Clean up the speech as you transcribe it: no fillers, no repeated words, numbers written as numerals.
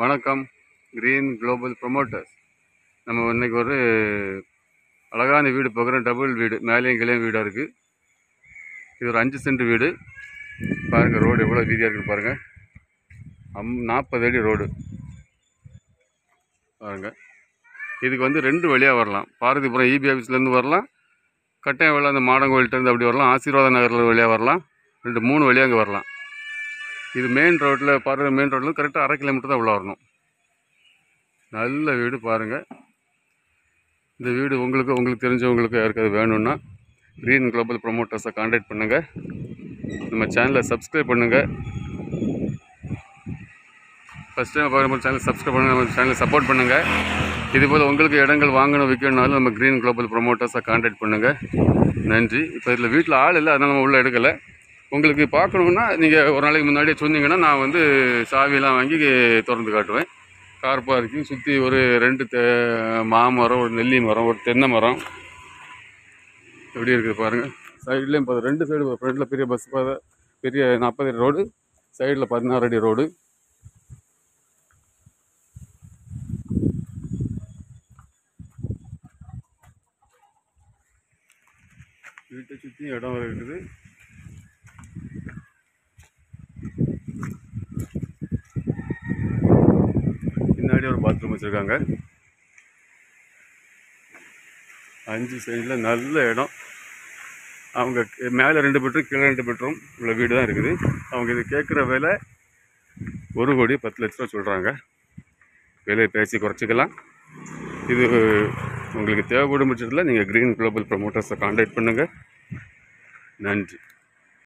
வணக்கம். Green global promoters. நம்ம இன்னைக்கு ஒரு அழகான வீடு பார்க்குறோம். டபுள் வீடு, மேலேயும் கீழேயும் வீடாக இருக்குது. இது ஒரு 5 சென்ட் வீடு. பாருங்கள், ரோடு எவ்வளோ வீதியாக இருக்குது பாருங்கள். 40 அடி ரோடு பாருங்கள். இதுக்கு வந்து 2 வழியாக வரலாம். பாரதிபுரம் இபி ஆஃபீஸ்லேருந்து வரலாம், கட்டாயம் வெள்ள அந்த மாடங்கோயில்கிட்டருந்து அப்படி வரலாம், ஆசீர்வாத நகரில் வழியாக வரலாம். 3 வழியாக அங்கே வரலாம். இது மெயின் ரோட்டில், பாருங்க, மெயின் ரோட்டில் கரெக்டாக 1/2 கிலோமீட்டர் தான் உள்ள வரணும். நல்ல வீடு பாருங்கள். இந்த வீடு உங்களுக்கு தெரிஞ்சவங்களுக்கு யாருக்காவது வேணும்னா கிரீன் குளோபல் ப்ரொமோட்டர்ஸை கான்டாக்ட் பண்ணுங்கள். நம்ம சேனலை சப்ஸ்கிரைப் பண்ணுங்கள். ஃபஸ்ட் டைம் பார்க்குற சேனலை சப்ஸ்கிரைப் பண்ணுங்கள், நம்ம சேனலை சப்போர்ட் பண்ணுங்கள். இதுபோல் உங்களுக்கு இடங்கள் வாங்கணும் விற்கணுனாலும் நம்ம கிரீன் குளோபல் ப்ரொமோட்டர்ஸை கான்டாக்ட் பண்ணுங்கள். நன்றி. இப்போ இதில் வீட்டில் ஆள் இல்லை, அதனால் நம்ம உள்ளே எடுக்கலை. உங்களுக்கு பார்க்கணுன்னா நீங்கள் ஒரு நாளைக்கு முன்னாடியே சொன்னீங்கன்னா நான் வந்து சாவியெல்லாம் வாங்கி திறந்து காட்டுவேன். கார் பார்க்கிங் சுற்றி ஒரு 2 மாமரம், ஒரு நெல்லி மரம், ஒரு தென்னை மரம் எப்படி இருக்குது பாருங்கள். சைட்லேயும் 2 சைடு, ஃப்ரண்ட்டில் பெரிய பஸ் பாதை, பெரிய 40 அடி ரோடு, சைடில் 16 அடி ரோடு. வீட்டை சுற்றி இடம் இருக்குது. பின்னாடி ஒரு பாத்ரூம் வச்சுருக்காங்க. 5 சென்டில் நல்ல இடம். அவங்க மேலே 2 பெட்ரூம், கீழே 2 பெட்ரூம் உள்ள வீடு தான் இருக்குது. அவங்க இது கேட்குற விலை 1,10,00,000 சொல்கிறாங்க. விலையை பேசி குறைச்சிக்கலாம். இது உங்களுக்கு தேவைப்படும் பட்சத்தில் நீங்கள் கிரீன் குளோபல் ப்ரொமோட்டர்ஸை கான்டாக்ட் பண்ணுங்கள். நன்றி.